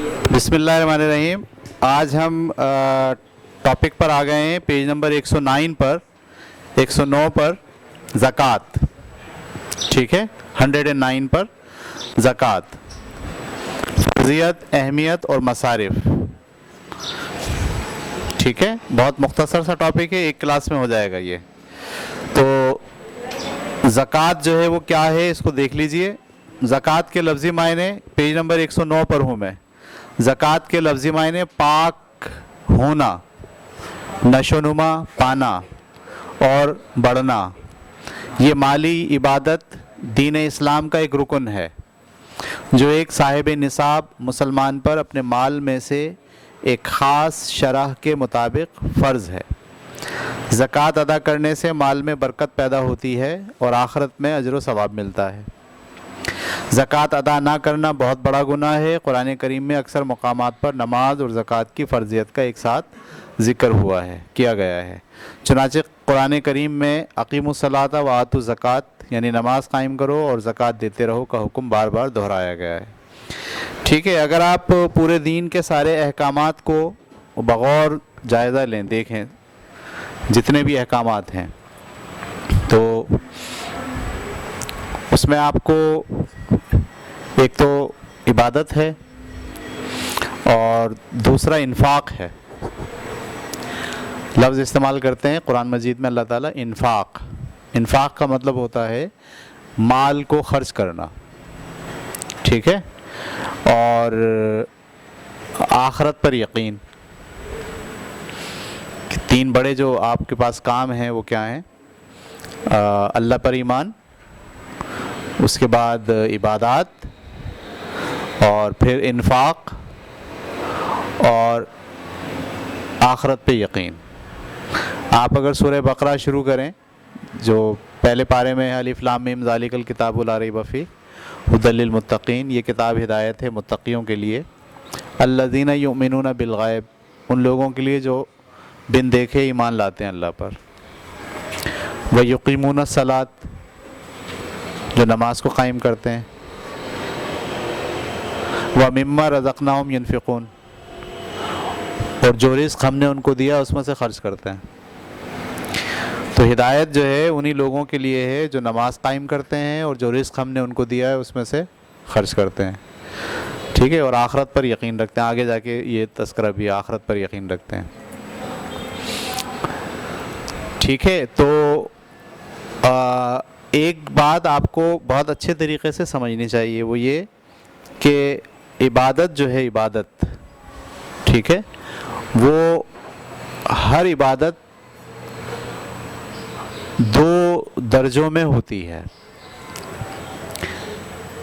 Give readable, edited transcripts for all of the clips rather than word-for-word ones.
بسم اللہ الرحمن الرحیم. آج ہم ٹاپک پر آ گئے ہیں پیج نمبر 109 پر 109 پر زکوٰۃ. ٹھیک ہے, 109 پر زکوٰۃ, فرضیت, اہمیت اور مصارف. ٹھیک ہے, بہت مختصر سا ٹاپک ہے, ایک کلاس میں ہو جائے گا یہ. تو زکوٰۃ جو ہے وہ کیا ہے اس کو دیکھ لیجئے. زکوٰۃ کے لفظی معنی پیج نمبر 109 پر ہوں میں. زکوٰۃ کے لفظی معنی پاک ہونا, نشو و نما پانا اور بڑھنا. یہ مالی عبادت دین اسلام کا ایک رکن ہے جو ایک صاحب نصاب مسلمان پر اپنے مال میں سے ایک خاص شرح کے مطابق فرض ہے. زکوٰۃ ادا کرنے سے مال میں برکت پیدا ہوتی ہے اور آخرت میں اجر و ثواب ملتا ہے. زکوٰۃ ادا نہ کرنا بہت بڑا گناہ ہے. قرآن کریم میں اکثر مقامات پر نماز اور زکوٰۃ کی فرضیت کا ایک ساتھ ذکر ہوا ہے, کیا گیا ہے. چنانچہ قرآن کریم میں اقیموا الصلاۃ وآتوا الزکوٰۃ یعنی نماز قائم کرو اور زکوٰۃ دیتے رہو کا حکم بار بار دہرایا گیا ہے. ٹھیک ہے, اگر آپ پورے دین کے سارے احکامات کو بغور جائزہ لیں, دیکھیں جتنے بھی احکامات ہیں, تو اس میں آپ کو ایک تو عبادت ہے اور دوسرا انفاق ہے. لفظ استعمال کرتے ہیں قرآن مجید میں اللہ تعالیٰ انفاق. انفاق کا مطلب ہوتا ہے مال کو خرچ کرنا. ٹھیک ہے, اور آخرت پر یقین. تین بڑے جو آپ کے پاس کام ہیں وہ کیا ہیں؟ اللہ پر ایمان, اس کے بعد عبادات, اور پھر انفاق اور آخرت پہ یقین. آپ اگر سورہ بقرہ شروع کریں جو پہلے پارے میں الف لام میم ذالک الکتاب لا ریب فیہ ھدی للمتقین, یہ کتاب ہدایت ہے متقیوں کے لیے. الذین یؤمنون بالغیب, ان لوگوں کے لیے جو بن دیکھے ایمان لاتے ہیں اللہ پر. ویقیمون الصلاۃ, جو نماز کو قائم کرتے ہیں. وَمِمَّا رَزَقْنَاهُمْ يُنْفِقُونَ, اور جو رزق ہم نے ان کو دیا اس میں سے خرچ کرتے ہیں. تو ہدایت جو ہے انہی لوگوں کے لیے ہے جو نماز قائم کرتے ہیں اور جو رزق ہم نے ان کو دیا ہے اس میں سے خرچ کرتے ہیں. ٹھیک ہے, اور آخرت پر یقین رکھتے ہیں. آگے جا کے یہ تذکرہ بھی آخرت پر یقین رکھتے ہیں. ٹھیک ہے, تو ایک بات آپ کو بہت اچھے طریقے سے سمجھنی چاہیے, وہ یہ کہ عبادت جو ہے عبادت, ٹھیک ہے, وہ ہر عبادت دو درجوں میں ہوتی ہے.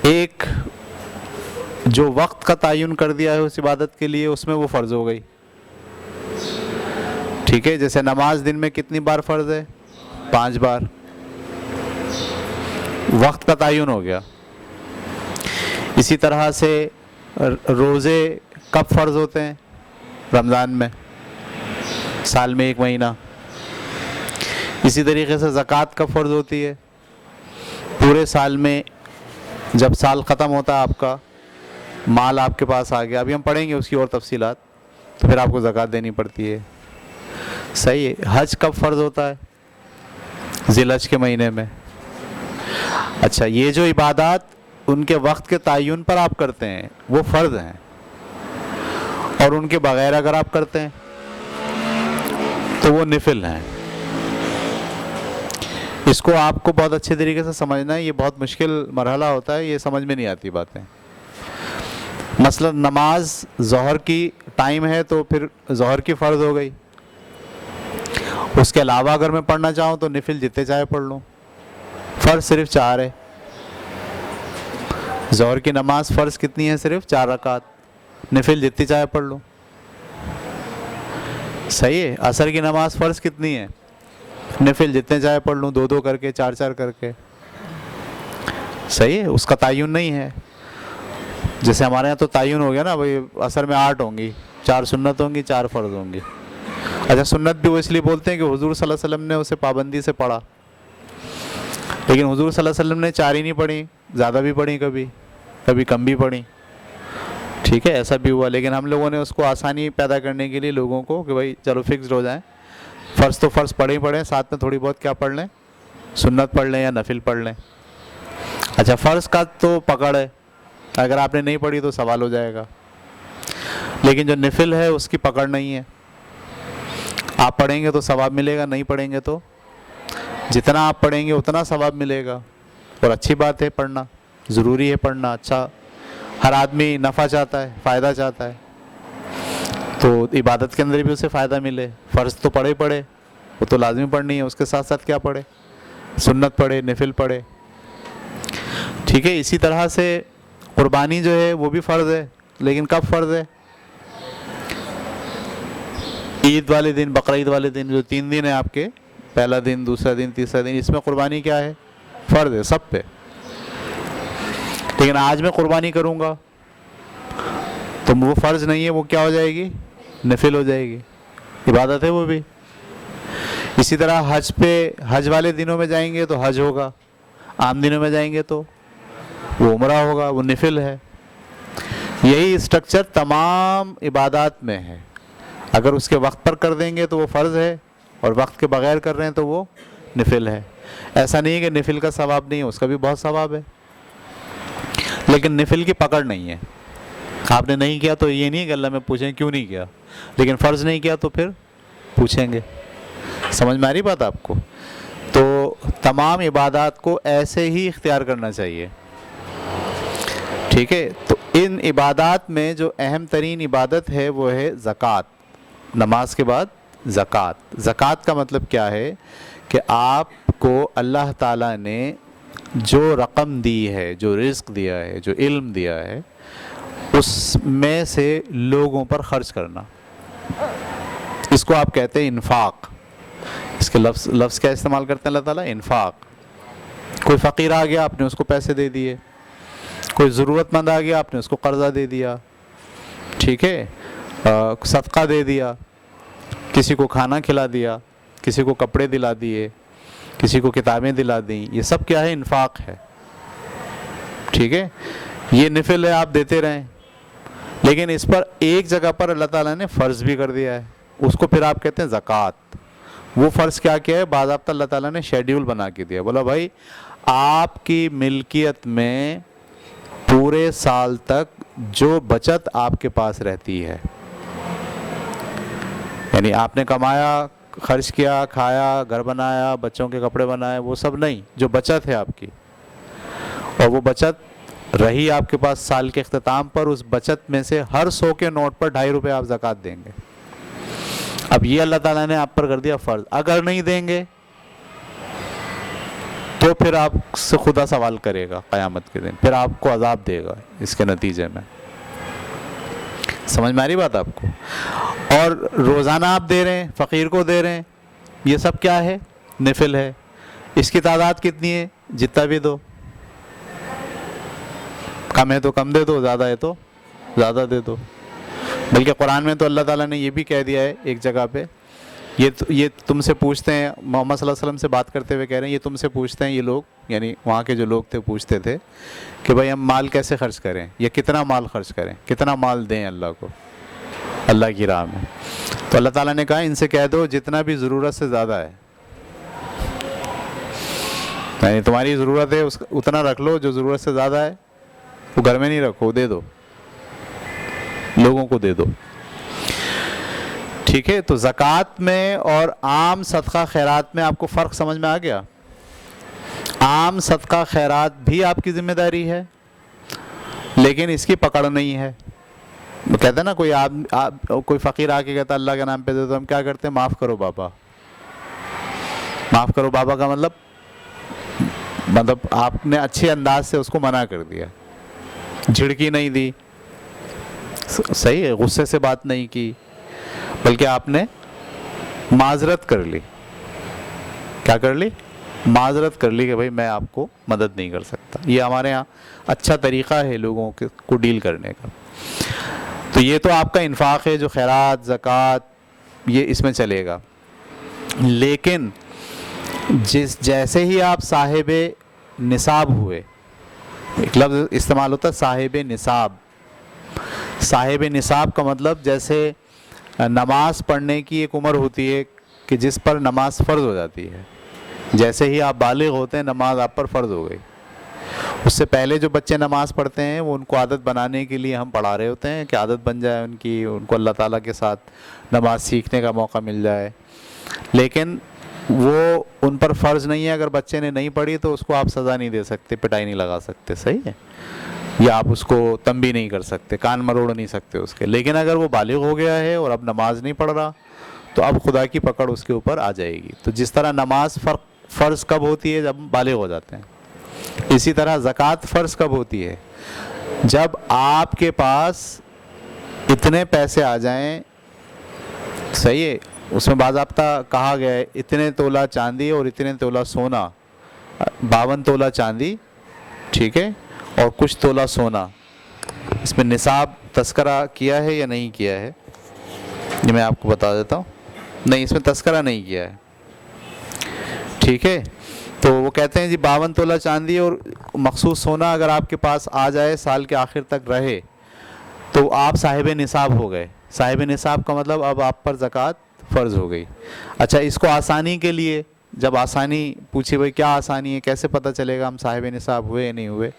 ایک جو وقت کا تعین کر دیا ہے اس عبادت کے لیے, اس میں وہ فرض ہو گئی. ٹھیک ہے, جیسے نماز دن میں کتنی بار فرض ہے؟ 5 بار. وقت کا تعین ہو گیا. اسی طرح سے روزے کب فرض ہوتے ہیں؟ رمضان میں, سال میں 1 مہینہ. اسی طریقے سے زکوٰۃ کب فرض ہوتی ہے؟ پورے سال میں, جب سال ختم ہوتا ہے آپ کا, مال آپ کے پاس آ گیا, ابھی ہم پڑھیں گے اس کی اور تفصیلات, تو پھر آپ کو زکوٰۃ دینی پڑتی ہے. صحیح ہے. حج کب فرض ہوتا ہے؟ ذی الحج کے مہینے میں. اچھا, یہ جو عبادات ان کے وقت کے تعین پر آپ کرتے ہیں وہ فرض ہیں, اور ان کے بغیر اگر آپ کرتے ہیں تو وہ نفل ہیں. اس کو آپ کو بہت اچھے طریقے سے سمجھنا ہے. یہ بہت مشکل مرحلہ ہوتا ہے, یہ سمجھ میں نہیں آتی باتیں. مثلا نماز ظہر کی ٹائم ہے تو پھر ظہر کی فرض ہو گئی. اس کے علاوہ اگر میں پڑھنا چاہوں تو نفل جتنے چاہے پڑھ لوں. فرض صرف 4 ہے. ظہر کی نماز فرض کتنی ہے؟ صرف 4 رکعات. نفل جتنی چاہے پڑھ لوں. صحیح ہے. عصر کی نماز فرض کتنی ہے؟ نفل جتنے چاہے پڑھ لوں, 2 کر کے, 4 کر کے. صحیح ہے, اس کا تعین نہیں ہے. جیسے ہمارے یہاں تو تعین ہو گیا نا بھائی, عصر میں 8 ہوں گی, 4 سنت ہوں گی, 4 فرض ہوں گی. اچھا, سنت بھی وہ اس لیے بولتے ہیں کہ حضور صلی اللہ علیہ وسلم نے اسے پابندی سے پڑھا, لیکن حضور صلی اللہ علیہ وسلم نے 4 ہی نہیں پڑھی, زیادہ بھی پڑھی, کبھی کم بھی پڑھی. ٹھیک ہے، ایسا بھی ہوا، لیکن ہم لوگوں نے اس کو آسانی پیدا کرنے کے لیے لوگوں کو کہ بھائی چلو فکسڈ ہو جائیں، فرض تو فرض پڑھے ہی پڑھیں، ساتھ میں تھوڑی بہت کیا پڑھ لیں، سنت پڑھ لیں یا نفل پڑھ لیں۔ اچھا فرض کا تو پکڑ ہے، اگر آپ نے نہیں پڑھی تو سوال ہو جائے گا، لیکن جو نفل ہے اس کی پکڑ نہیں ہے، آپ پڑھیں گے تو ثواب ملے گا، نہیں پڑھیں گے تو جتنا آپ پڑھیں گے اتنا ثواب ملے گا، اور اچھی بات ہے پڑھنا، ضروری ہے پڑھنا، اچھا، ہر آدمی نفع چاہتا ہے، فائدہ چاہتا ہے، تو عبادت کے اندر بھی اسے فائدہ ملے۔ فرض تو پڑھے پڑھے، وہ تو لازمی پڑھنی ہے، اس کے ساتھ ساتھ کیا پڑھے، سنت پڑھے، نفل پڑھے، ٹھیک ہے۔ اسی طرح سے قربانی جو ہے وہ بھی فرض ہے، لیکن کب فرض ہے؟ عید والے دن، بقرعید والے دن، جو 3 دن ہیں آپ کے، پہلا دن، دوسرا دن، تیسرا دن، اس میں قربانی کیا ہے؟ فرض ہے سب پہ۔ لیکن آج میں قربانی کروں گا تو وہ فرض نہیں ہے، وہ کیا ہو جائے گی؟ نفل ہو جائے گی، عبادت ہے وہ بھی۔ اسی طرح حج پہ، حج والے دنوں میں جائیں گے تو حج ہوگا، عام دنوں میں جائیں گے تو وہ عمرہ ہوگا، وہ نفل ہے۔ یہی اسٹرکچر تمام عبادات میں ہے، اگر اس کے وقت پر کر دیں گے تو وہ فرض ہے، اور وقت کے بغیر کر رہے ہیں تو وہ نفل ہے۔ ایسا نہیں ہے کہ نفل کا ثواب نہیں ہے، اس کا بھی بہت ثواب ہے، لیکن نفل کی پکڑ نہیں ہے۔ آپ نے نہیں کیا تو یہ نہیں کہ اللہ میں پوچھیں کیوں نہیں کیا، لیکن فرض نہیں کیا تو پھر پوچھیں گے۔ سمجھ میں آ رہی بات آپ کو؟ تو تمام عبادات کو ایسے ہی اختیار کرنا چاہیے، ٹھیک ہے۔ تو ان عبادات میں جو اہم ترین عبادت ہے وہ ہے زکوٰۃ، نماز کے بعد زکوٰۃ۔ زکوٰۃ کا مطلب کیا ہے کہ آپ کو اللہ تعالیٰ نے جو رقم دی ہے، جو رزق دیا ہے، جو علم دیا ہے، اس میں سے لوگوں پر خرچ کرنا، اس کو آپ کہتے ہیں انفاق۔ اس کے لفظ کیا استعمال کرتے ہیں اللہ تعالیٰ؟ انفاق۔ کوئی فقیر آ گیا، آپ نے اس کو پیسے دے دیے، کوئی ضرورت مند آ گیا، آپ نے اس کو قرضہ دے دیا، ٹھیک ہے، صدقہ دے دیا، کسی کو کھانا کھلا دیا، کسی کو کپڑے دلا دیے، کسی کو کتابیں دلا دیں، یہ سب کیا ہے؟ انفاق ہے، ٹھیک ہے۔ یہ نفل ہے، آپ دیتے رہیں، لیکن اس پر ایک جگہ پر اللہ تعالیٰ نے فرض بھی کر دیا ہے، اس کو پھر آپ کہتے ہیں زکوٰۃ۔ وہ فرض کیا ہے؟ باضابطہ اللہ تعالیٰ نے شیڈیول بنا کے دیا، بولا بھائی آپ کی ملکیت میں پورے سال تک جو بچت آپ کے پاس رہتی ہے، یعنی آپ نے کمایا، خرچ کیا، کھایا، گھر بنایا، بچوں کے کپڑے بنائے، وہ سب نہیں، جو بچت ہے آپ کی، اور وہ بچت رہی آپ کے پاس سال کے اختتام پر، اس بچت میں سے ہر 100 کے نوٹ پر 2.5 روپے آپ زکوٰۃ دیں گے۔ اب یہ اللہ تعالیٰ نے آپ پر کر دیا فرض، اگر نہیں دیں گے تو پھر آپ سے خدا سوال کرے گا قیامت کے دن، پھر آپ کو عذاب دے گا اس کے نتیجے میں۔ سمجھ میں آ رہی بات آپ کو؟ اور روزانہ آپ دے رہے ہیں، فقیر کو دے رہے ہیں، یہ سب کیا ہے؟ نفل ہے۔ اس کی تعداد کتنی ہے؟ جتنا بھی دو، کم ہے تو کم دے دو، زیادہ ہے تو زیادہ دے دو۔ بلکہ قرآن میں تو اللہ تعالیٰ نے یہ بھی کہہ دیا ہے ایک جگہ پہ، یہ تم سے پوچھتے ہیں، محمد صلی اللہ علیہ وسلم سے بات کرتے ہوئے کہہ رہے ہیں، یہ تم سے پوچھتے ہیں یہ لوگ، یعنی وہاں کے جو لوگ تھے پوچھتے تھے کہ بھائی ہم مال کیسے خرچ کریں، یا کتنا مال خرچ کریں، کتنا مال دیں اللہ کو، اللہ کی راہ میں۔ تو اللہ تعالیٰ نے کہا ان سے کہہ دو جتنا بھی ضرورت سے زیادہ ہے، یعنی تمہاری ضرورت ہے اتنا رکھ لو، جو ضرورت سے زیادہ ہے وہ گھر میں نہیں رکھو، دے دو، لوگوں کو دے دو، ٹھیک ہے۔ تو زکوٰۃ میں اور عام صدقہ خیرات میں آپ کو فرق سمجھ میں آ گیا؟ عام صدقہ خیرات بھی آپ کی ذمہ داری ہے، لیکن اس کی پکڑ نہیں ہے۔ وہ کہتے ہیں نا، کوئی فقیر آ کے کہتا اللہ کے نام پہ دے، تو ہم کیا کرتے ہیں؟ معاف کرو بابا۔ معاف کرو بابا کا مطلب آپ نے اچھے انداز سے اس کو منع کر دیا، جھڑکی نہیں دی، صحیح ہے، غصے سے بات نہیں کی، بلکہ آپ نے معذرت کر لی۔ کیا کر لی؟ معذرت کر لی کہ بھائی میں آپ کو مدد نہیں کر سکتا۔ یہ ہمارے ہاں اچھا طریقہ ہے لوگوں کو ڈیل کرنے کا۔ تو یہ تو آپ کا انفاق ہے، جو خیرات، زکوٰۃ، یہ اس میں چلے گا۔ لیکن جیسے ہی آپ صاحب نصاب ہوئے، ایک لفظ استعمال ہوتا ہے صاحب نصاب، صاحب نصاب کا مطلب جیسے نماز پڑھنے کی ایک عمر ہوتی ہے کہ جس پر نماز فرض ہو جاتی ہے، جیسے ہی آپ بالغ ہوتے ہیں نماز آپ پر فرض ہو گئی۔ اس سے پہلے جو بچے نماز پڑھتے ہیں وہ ان کو عادت بنانے کے لیے ہم پڑھا رہے ہوتے ہیں کہ عادت بن جائے ان کی، ان کو اللہ تعالیٰ کے ساتھ نماز سیکھنے کا موقع مل جائے، لیکن وہ ان پر فرض نہیں ہے۔ اگر بچے نے نہیں پڑھی تو اس کو آپ سزا نہیں دے سکتے، پٹائی نہیں لگا سکتے، صحیح ہے، یا آپ اس کو تنبیہ نہیں کر سکتے، کان مروڑ نہیں سکتے اس کے۔ لیکن اگر وہ بالغ ہو گیا ہے اور اب نماز نہیں پڑھ رہا تو اب خدا کی پکڑ اس کے اوپر آ جائے گی۔ تو جس طرح نماز فرض کب ہوتی ہے؟ جب بالغ ہو جاتے ہیں، اسی طرح زکوٰۃ فرض کب ہوتی ہے؟ جب آپ کے پاس اتنے پیسے آ جائیں، صحیح ہے، اس میں باضابطہ کہا گیا ہے اتنے تولہ چاندی اور اتنے تولہ سونا، 52 تولہ چاندی، ٹھیک ہے، اور کچھ تولہ سونا۔ اس میں نصاب تذکرہ کیا ہے یا نہیں کیا ہے یہ میں آپ کو بتا دیتا ہوں۔ نہیں، اس میں تذکرہ نہیں کیا ہے، ٹھیک ہے۔ تو وہ کہتے ہیں جی 52 تولہ چاندی اور مخصوص سونا اگر آپ کے پاس آ جائے، سال کے آخر تک رہے، تو آپ صاحب نصاب ہو گئے۔ صاحب نصاب کا مطلب اب آپ پر زکوٰۃ فرض ہو گئی۔ اچھا، اس کو آسانی کے لیے، جب آسانی پوچھی بھائی کیا آسانی ہے، کیسے پتہ چلے گا ہم صاحب نصاب ہوئے یا نہیں ہوئے،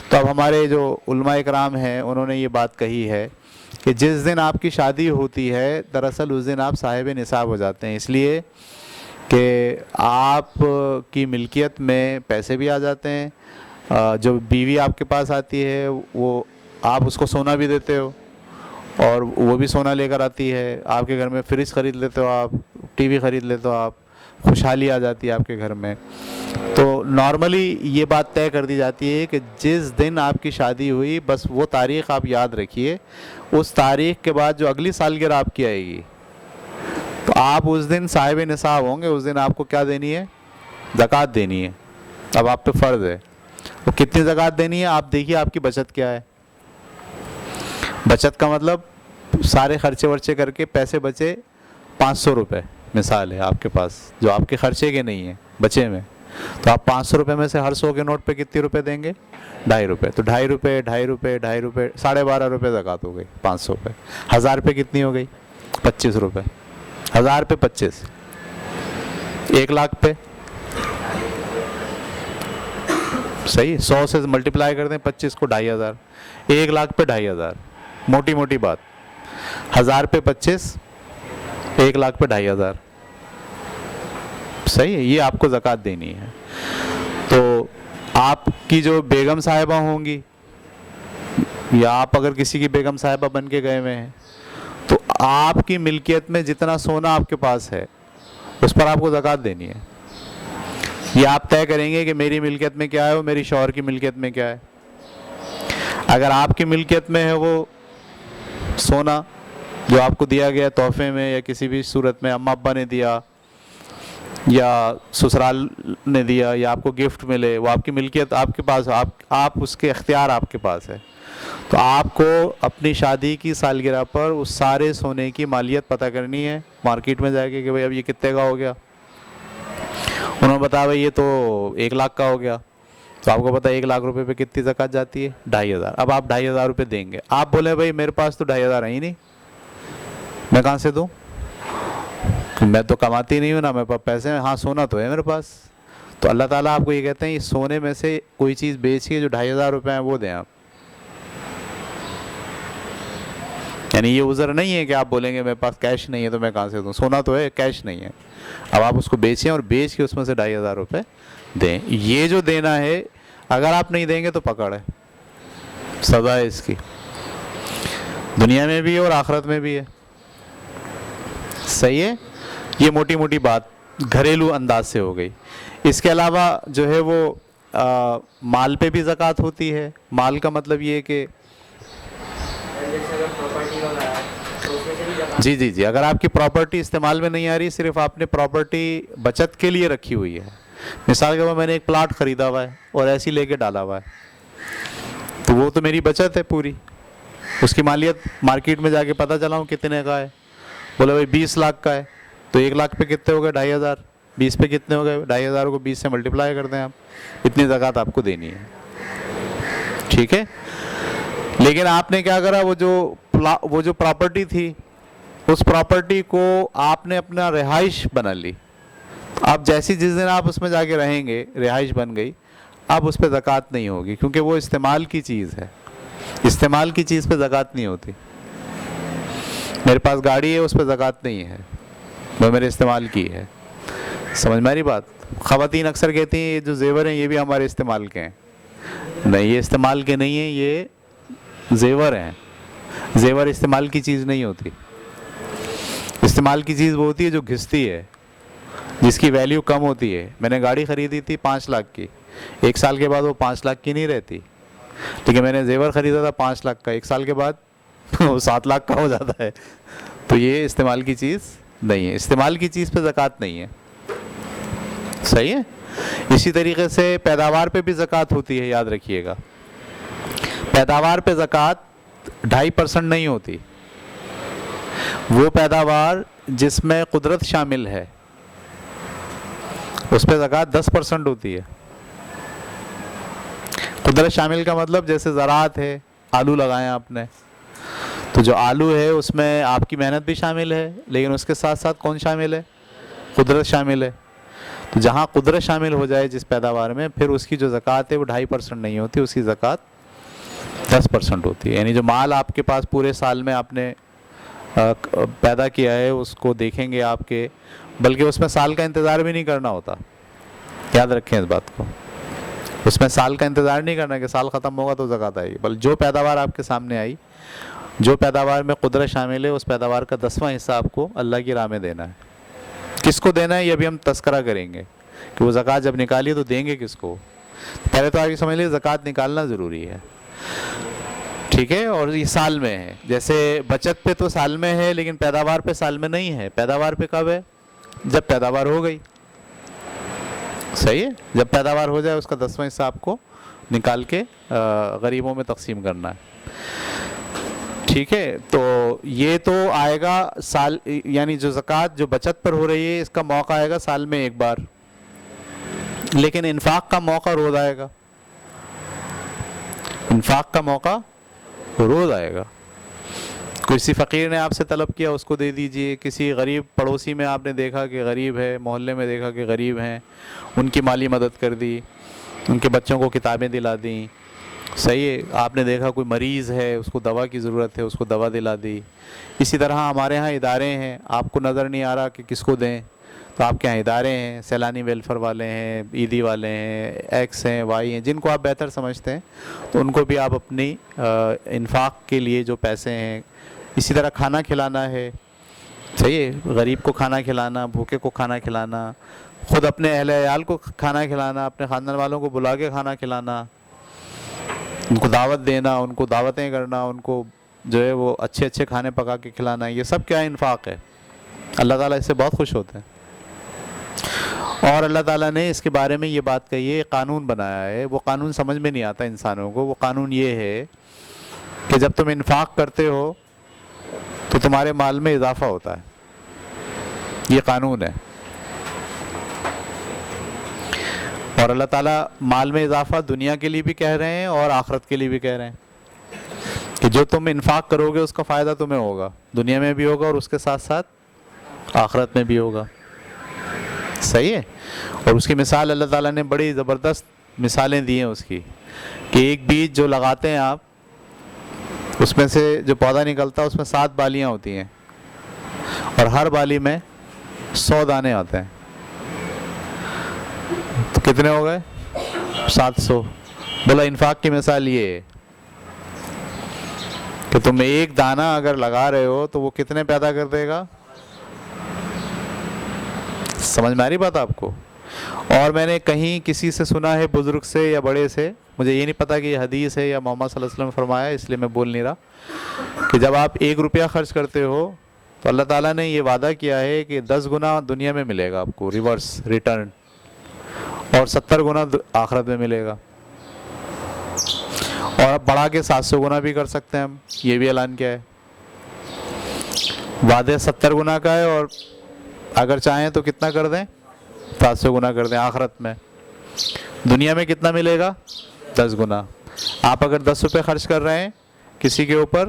تو اب ہمارے جو علماء اکرام ہیں انہوں نے یہ بات کہی ہے کہ جس دن آپ کی شادی ہوتی ہے دراصل اس دن آپ صاحب نصاب ہو جاتے ہیں، اس لیے کہ آپ کی ملکیت میں پیسے بھی آ جاتے ہیں، جو بیوی آپ کے پاس آتی ہے وہ آپ اس کو سونا بھی دیتے ہو اور وہ بھی سونا لے کر آتی ہے، آپ کے گھر میں فریج خرید لیتے ہو، آپ ٹی وی خرید لیتے ہو، آپ خوشحالی آ جاتی ہے آپ کے گھر میں۔ تو نارملی یہ بات طے کر دی جاتی ہے کہ جس دن آپ کی شادی ہوئی بس وہ تاریخ آپ یاد رکھیے، اس تاریخ کے بعد جو اگلی سالگرہ آپ کی آئے گی تو آپ اس دن صاحب نصاب ہوں گے، اس دن آپ کو کیا دینی ہے؟ زکوٰۃ دینی ہے۔ اب آپ پہ فرض ہے، وہ کتنی زکوٰۃ دینی ہے؟ آپ دیکھیے آپ کی بچت کیا ہے۔ بچت کا مطلب سارے خرچے ورچے کر کے پیسے بچے 500 روپے مثال ہے آپ کے پاس، جو آپ کے خرچے کے نہیں ہیں بچے میں، تو آپ 500 روپے میں سے ہر 100 کے نوٹ پہ کتنے روپے دیں گے؟ 2.5 روپے۔ تو 2.5 روپے 2.5 روپے 2.5 روپے 12.5 روپے زکوٰۃ ہو گئی 500 پہ۔ 1000 پہ کتنی ہو گئی؟ 25 روپے۔ 1000 پہ 25، 1 لاکھ پہ صحیح، 100 سے ملٹیپلائی کر دیں 25 کو 2500، 1 لاکھ پہ 2500، موٹی موٹی بات، 1000 پہ 25، 1 لاکھ پہ 2500، صحیح ہے، یہ آپ کو زکوٰۃ دینی ہے۔ تو آپ کی جو بیگم صاحبہ ہوں گی یا آپ اگر کسی کی بیگم صاحبہ بن کے گئے ہوئے ہیں تو آپ کی ملکیت میں جتنا سونا آپ کے پاس ہے اس پر آپ کو زکوٰۃ دینی ہے۔ یہ آپ طے کریں گے کہ میری ملکیت میں کیا ہے اور میری شوہر کی ملکیت میں کیا ہے۔ اگر آپ کی ملکیت میں ہے وہ سونا جو آپ کو دیا گیا تحفے میں یا کسی بھی صورت میں، اماں ابا نے دیا یا سسرال نے دیا یا آپ کو گفٹ ملے، وہ آپ کی ملکیت آپ کے پاس، آپ اس کے اختیار آپ کے پاس ہے، تو آپ کو اپنی شادی کی سالگرہ پر اس سارے سونے کی مالیت پتہ کرنی ہے، مارکیٹ میں جا کے کہ بھائی اب یہ کتنے کا ہو گیا۔ انہوں نے بتایا بھائی یہ تو 1 لاکھ کا ہو گیا، تو آپ کو پتا 1 لاکھ روپے پہ کتنی زکوٰۃ جاتی ہے؟ 2500۔ اب آپ 2500 روپے دیں گے، آپ بولے بھائی میرے پاس تو 2500 ہے ہی نہیں، میں کہاں سے دوں، میں تو کماتی نہیں ہوں نا، میرے پاس پیسے ہیں، ہاں سونا تو ہے میرے پاس۔ تو اللہ تعالیٰ آپ کو یہ کہتے ہیں اس سونے میں سے کوئی چیز بیچیے جو 2500 روپے ہیں وہ دیں آپ۔ یعنی یہ عذر نہیں ہے کہ آپ بولیں گے میرے پاس کیش نہیں ہے تو میں کہاں سے دوں، سونا تو ہے کیش نہیں ہے، اب آپ اس کو بیچیں اور بیچ کے اس میں سے 2500 روپے دیں۔ یہ جو دینا ہے اگر آپ نہیں دیں گے تو پکڑ ہے، سزا ہے اس کی، دنیا میں بھی اور آخرت میں بھی ہے، صحیح ہے۔ یہ موٹی موٹی بات گھریلو انداز سے ہو گئی۔ اس کے علاوہ جو ہے وہ مال پہ بھی زکوٰۃ ہوتی ہے۔ مال کا مطلب یہ کہ جی اگر آپ کی پراپرٹی استعمال میں نہیں آ رہی، صرف آپ نے پراپرٹی بچت کے لیے رکھی ہوئی ہے، مثال کے طور پر میں نے ایک پلاٹ خریدا ہوا ہے اور ایسے ہی لے کے ڈالا ہوا ہے، تو وہ تو میری بچت ہے پوری، اس کی مالیت مارکیٹ میں جا کے پتہ چلا ہوں کتنے کا ہے، بولے بھائی 20 لاکھ کا ہے، تو 1 لاکھ پہ کتنے ہو گئے؟ 2500، 20 پہ کتنے ہو گئے؟ 2500 کو 20 سے ملٹیپلائی کر دیں آپ، اتنی زکوٰۃ آپ کو دینی ہے، ٹھیک ہے۔ لیکن آپ نے کیا کرا، وہ جو وہ جو پراپرٹی تھی اس پراپرٹی کو آپ نے اپنا رہائش بنا لی. اب جیسی جس دن آپ اس میں جا کے رہیں گے رہائش بن گئی, اب اس پہ زکوٰۃ نہیں ہوگی, کیونکہ وہ استعمال کی چیز ہے. استعمال کی چیز پہ زکوٰۃ نہیں ہوتی. میرے پاس گاڑی ہے, اس پہ زکوٰۃ نہیں ہے, وہ میرے استعمال کی ہے. سمجھ میں آ رہی بات؟ خواتین اکثر کہتی ہیں یہ جو زیور ہیں یہ بھی ہمارے استعمال کے ہیں. نہیں, یہ استعمال کے نہیں ہیں, یہ زیور ہیں. زیور استعمال کی چیز نہیں ہوتی. استعمال کی چیز وہ ہوتی ہے جو گھستی ہے, جس کی ویلیو کم ہوتی ہے. میں نے گاڑی خریدی تھی 5 لاکھ کی, 1 سال کے بعد وہ 5 لاکھ کی نہیں رہتی. لیکن میں نے زیور خریدا تھا 5 لاکھ کا, 1 سال کے بعد وہ 7 لاکھ کا ہو جاتا ہے. تو یہ استعمال کی چیز نہیں ہے. استعمال کی چیز پہ زکوٰۃ نہیں ہے. صحیح ہے. اسی طریقے سے پیداوار پہ بھی زکوٰۃ ہوتی ہے, یاد رکھیے گا. پیداوار پہ زکوٰۃ 2.5% نہیں ہوتی. وہ پیداوار جس میں قدرت شامل ہے اس پہ زکوٰۃ 10% ہوتی ہے. قدرت شامل کا مطلب جیسے زراعت ہے, آلو لگائیں آپ نے, تو جو آلو ہے اس میں آپ کی محنت بھی شامل ہے, لیکن اس کے ساتھ ساتھ کون شامل ہے؟ قدرت شامل ہے. تو جہاں قدرت شامل ہو جائے جس پیداوار میں, پھر اس کی جو زکوٰۃ ہے وہ 2.5% نہیں ہوتی, اس کی زکوٰۃ 10% ہوتی ہے. یعنی جو مال آپ کے پاس پورے سال میں آپ نے پیدا کیا ہے اس کو دیکھیں گے آپ کے, بلکہ اس میں سال کا انتظار بھی نہیں کرنا ہوتا. یاد رکھیں اس بات کو. اس میں سال کا انتظار نہیں کرنا کہ سال ختم ہوگا تو زکوٰۃ آئے گی. بلکہ جو پیداوار آپ کے سامنے آئی, جو پیداوار میں قدرت شامل ہے, اس پیداوار کا 10واں حصہ آپ کو اللہ کی راہ میں دینا ہے. کس کو دینا ہے یہ بھی ہم تذکرہ کریں گے کہ وہ زکوٰۃ جب نکالی تو دیں گے کس کو. پہلے تو آپ یہ سمجھ لیجیے زکوٰۃ نکالنا ضروری ہے, ٹھیک ہے. اور یہ سال میں ہے. جیسے بچت پہ تو سال میں ہے, لیکن پیداوار پہ سال میں نہیں ہے. پیداوار پہ کب ہے؟ جب پیداوار ہو گئی. صحیح ہے. جب پیداوار ہو جائے اس کا 10واں حصہ آپ کو نکال کے غریبوں میں تقسیم کرنا ہے, ٹھیک ہے. تو یہ تو آئے گا سال, یعنی جو زکوٰۃ جو بچت پر ہو رہی ہے اس کا موقع آئے گا سال میں ایک بار, لیکن انفاق کا موقع روز آئے گا. انفاق کا موقع روز آئے گا. کسی فقیر نے آپ سے طلب کیا اس کو دے دیجئے. کسی غریب پڑوسی میں آپ نے دیکھا کہ غریب ہے, محلے میں دیکھا کہ غریب ہیں, ان کی مالی مدد کر دی, ان کے بچوں کو کتابیں دلا دیں. صحیح ہے. آپ نے دیکھا کوئی مریض ہے اس کو دوا کی ضرورت ہے, اس کو دوا دلا دی. اسی طرح ہمارے ہاں ادارے ہیں, آپ کو نظر نہیں آ رہا کہ کس کو دیں, تو آپ کے یہاں ادارے ہیں, سیلانی ویلفیئر والے ہیں, عیدی والے ہیں, ایکس ہیں, وائی ہیں, جن کو آپ بہتر سمجھتے ہیں, تو ان کو بھی آپ اپنی انفاق کے لیے جو پیسے ہیں. اسی طرح کھانا کھلانا ہے, صحیح ہے. غریب کو کھانا کھلانا, بھوکے کو کھانا کھلانا, خود اپنے اہل عیال کو کھانا کھلانا, اپنے خاندان والوں کو بلا کے کھانا کھلانا, ان کو دعوت دینا, ان کو دعوتیں کرنا, ان کو جو ہے وہ اچھے اچھے کھانے پکا کے کھلانا, یہ سب کیا انفاق ہے. اللہ تعالیٰ اس سے بہت خوش ہوتے ہیں. اور اللہ تعالیٰ نے اس کے بارے میں یہ بات کہی ہے, قانون بنایا ہے. وہ قانون سمجھ میں نہیں آتا انسانوں کو. وہ قانون یہ ہے کہ جب تم انفاق کرتے ہو تو تمہارے مال میں اضافہ ہوتا ہے. یہ قانون ہے. اور اللہ تعالیٰ مال میں اضافہ دنیا کے لیے بھی کہہ رہے ہیں اور آخرت کے لیے بھی کہہ رہے ہیں کہ جو تم انفاق کرو گے اس کا فائدہ تمہیں ہوگا, دنیا میں بھی ہوگا اور اس کے ساتھ ساتھ آخرت میں بھی ہوگا. صحیح ہے. اور اس کی مثال اللہ تعالیٰ نے بڑی زبردست مثالیں دی ہیں اس کی, کہ ایک بیج جو لگاتے ہیں آپ, اس میں سے جو پودا نکلتا ہے اس میں 7 بالیاں ہوتی ہیں, اور ہر بالی میں 100 دانے آتے ہیں. تو کتنے ہو گئے؟ 700. بولا انفاق کی مثال یہ ہے کہ تم ایک دانہ اگر لگا رہے ہو تو وہ کتنے پیدا کر دے گا. سمجھ میں آ رہی بات آپ کو؟ اور میں نے کہیں کسی سے سنا ہے, بزرگ سے یا بڑے سے, مجھے یہ نہیں پتا کہ یہ حدیث ہے یا محمد صلی اللہ علیہ وسلم نے فرمایا, اس لیے میں بول نہیں رہا, کہ جب آپ 1 روپیہ خرچ کرتے ہو تو اللہ تعالیٰ نے یہ وعدہ کیا ہے کہ 10 گنا دنیا میں ملے گا آپ کو, ریورس ریٹرن, اور 70 گنا آخرت میں ملے گا. اور اب بڑھا کے 700 گنا بھی کر سکتے ہیں ہم, یہ بھی اعلان کیا ہے. وعدہ 70 گنا کا ہے, اور اگر چاہیں تو کتنا کر دیں, 700 گنا کر دیں آخرت میں. دنیا میں کتنا ملے گا؟ 10 گنا. آپ اگر 10 روپے خرچ کر رہے ہیں کسی کے اوپر,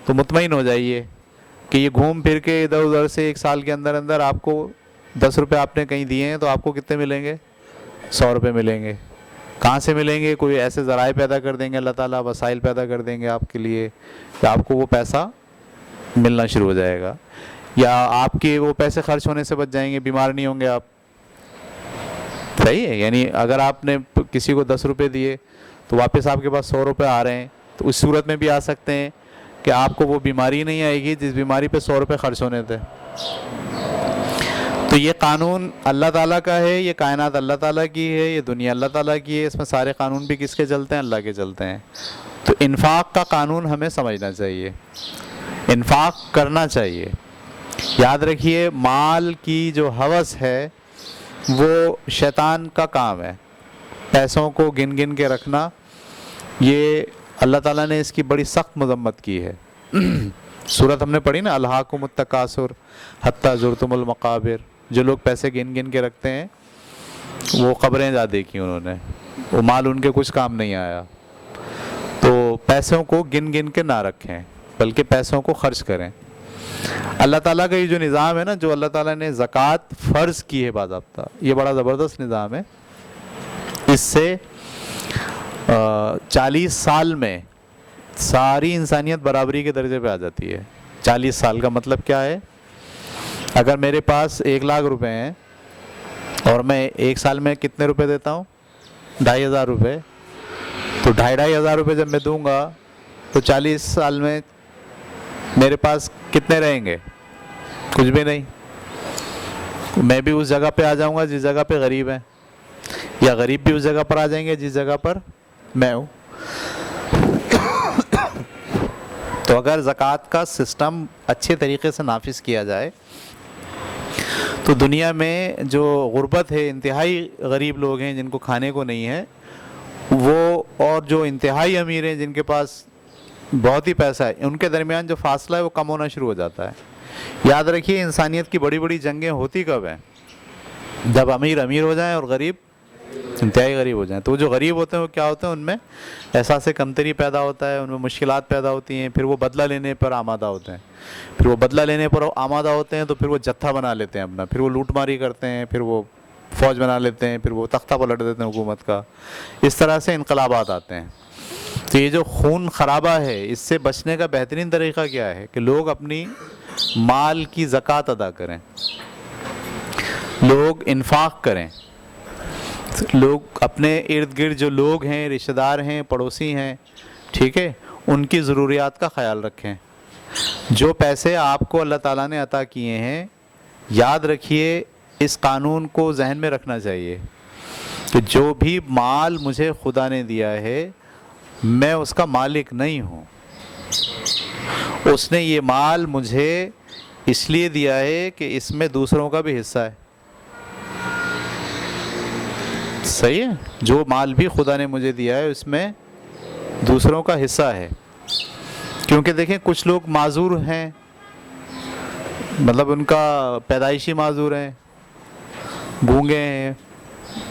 تو مطمئن ہو جائیے کہ یہ گھوم پھر کے ادھر ادھر سے 1 سال کے اندر اندر آپ کو 10 روپے آپ نے کہیں دیے ہیں تو آپ کو کتنے ملیں گے؟ 100 روپے ملیں گے. کہاں سے ملیں گے؟ کوئی ایسے ذرائع پیدا کر دیں گے اللہ تعالیٰ، وسائل پیدا کر دیں گے آپ کے لیے کہ آپ کو وہ پیسہ ملنا شروع ہو جائے گا، یا آپ کے وہ پیسے خرچ ہونے سے بچ جائیں گے، بیمار نہیں ہوں گے آپ. صحیح ہے. یعنی اگر آپ نے کسی کو 10 روپے دیے تو واپس آپ کے پاس 100 روپے آ رہے ہیں، تو اس صورت میں بھی آ سکتے ہیں کہ آپ کو وہ بیماری نہیں آئے گی جس بیماری پہ 100 روپے خرچ ہونے تھے. تو یہ قانون اللہ تعالیٰ کا ہے، یہ کائنات اللہ تعالیٰ کی ہے، یہ دنیا اللہ تعالیٰ کی ہے. اس میں سارے قانون بھی کس کے چلتے ہیں؟ اللہ کے چلتے ہیں. تو انفاق کا قانون ہمیں سمجھنا چاہیے، انفاق کرنا چاہیے. یاد رکھیے مال کی جو ہوس ہے وہ شیطان کا کام ہے. پیسوں کو گن گن کے رکھنا، یہ اللہ تعالیٰ نے اس کی بڑی سخت مذمت کی ہے. سورت ہم نے پڑھی نا، الہاکم التکاثر حتی زرتم المقابر. جو لوگ پیسے گن گن کے رکھتے ہیں وہ قبریں جا دیکھی انہوں نے، وہ مال ان کے کچھ کام نہیں آیا. تو پیسوں کو گن گن کے نہ رکھیں بلکہ پیسوں کو خرچ کریں. اللہ تعالیٰ کا یہ جو نظام ہے نا، جو اللہ تعالیٰ نے زکوٰۃ فرض کی ہے باضابطہ، یہ بڑا زبردست نظام ہے. اس سے 40 سال میں ساری انسانیت برابری کے درجے پہ آ جاتی ہے. 40 سال کا مطلب کیا ہے؟ اگر میرے پاس 1 لاکھ روپے ہیں اور میں 1 سال میں کتنے روپے دیتا ہوں؟ 2,500 روپے. تو 2,500 روپے جب میں دوں گا تو 40 سال میں میرے پاس کتنے رہیں گے؟ کچھ بھی نہیں. میں بھی اس جگہ پہ آ جاؤں گا جس جگہ پہ غریب ہیں، یا غریب بھی اس جگہ پر آ جائیں گے جس جگہ پر میں ہوں. تو اگر زکوٰۃ کا سسٹم اچھے طریقے سے نافذ کیا جائے تو دنیا میں جو غربت ہے، انتہائی غریب لوگ ہیں جن کو کھانے کو نہیں ہے وہ، اور جو انتہائی امیر ہیں جن کے پاس بہت ہی پیسہ ہے، ان کے درمیان جو فاصلہ ہے وہ کم ہونا شروع ہو جاتا ہے. یاد رکھیے انسانیت کی بڑی بڑی جنگیں ہوتی کب ہیں؟ جب امیر امیر ہو جائیں اور غریب انتہائی غریب ہو جائیں. تو جو غریب ہوتے ہیں وہ کیا ہوتے ہیں؟ ان میں احساس کمتری پیدا ہوتا ہے، ان میں مشکلات پیدا ہوتی ہیں، پھر وہ بدلہ لینے پر آمادہ ہوتے ہیں. پھر وہ بدلہ لینے پر آمادہ ہوتے ہیں تو پھر وہ جتھا بنا لیتے ہیں اپنا، پھر وہ لوٹ ماری کرتے ہیں، پھر وہ فوج بنا لیتے ہیں، پھر وہ تختہ پلٹ دیتے ہیں حکومت کا. اس طرح سے انقلابات آتے ہیں. تو یہ جو خون خرابہ ہے، اس سے بچنے کا بہترین طریقہ کیا ہے؟ کہ لوگ اپنی مال کی زکوٰۃ ادا کریں، لوگ انفاق کریں، لوگ اپنے ارد گرد جو لوگ ہیں، رشتہ دار ہیں، پڑوسی ہیں، ٹھیک ہے، ان کی ضروریات کا خیال رکھیں. جو پیسے آپ کو اللہ تعالیٰ نے عطا کیے ہیں، یاد رکھیے اس قانون کو ذہن میں رکھنا چاہیے کہ جو بھی مال مجھے خدا نے دیا ہے میں اس کا مالک نہیں ہوں. اس نے یہ مال مجھے اس لیے دیا ہے کہ اس میں دوسروں کا بھی حصہ ہے. صحیح ہے؟ جو مال بھی خدا نے مجھے دیا ہے اس میں دوسروں کا حصہ ہے. کیونکہ دیکھیں کچھ لوگ معذور ہیں، مطلب ان کا پیدائشی معذور ہیں، گونگے ہیں،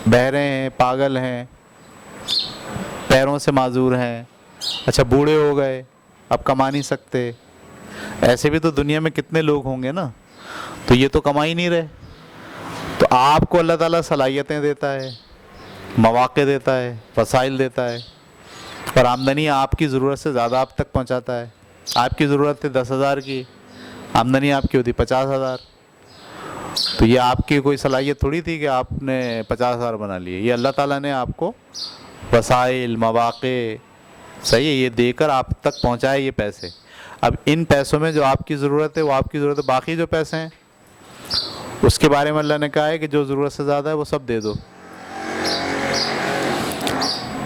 بہرے ہیں، پاگل ہیں، پیروں سے معذور ہیں، اچھا بوڑھے ہو گئے، اب کما نہیں سکتے. ایسے بھی تو دنیا میں کتنے لوگ ہوں گے نا. تو یہ تو کما ہی نہیں رہے. تو آپ کو اللہ تعالیٰ صلاحیتیں دیتا ہے، مواقع دیتا ہے، وسائل دیتا ہے، اور آمدنی آپ کی ضرورت سے زیادہ آپ تک پہنچاتا ہے. آپ کی ضرورت ہے 10,000 کی، آمدنی آپ کی ہوتی 50,000. تو یہ آپ کی کوئی صلاحیت تھوڑی تھی کہ آپ نے 50,000 بنا لیے. یہ اللہ تعالیٰ نے آپ کو وسائل، مواقع، صحیح ہے، یہ دے کر آپ تک پہنچائے یہ پیسے. اب ان پیسوں میں جو آپ کی ضرورت ہے وہ آپ کی ضرورت ہے، باقی جو پیسے ہیں اس کے بارے میں اللہ نے کہا ہے کہ جو ضرورت سے زیادہ ہے وہ سب دے دو.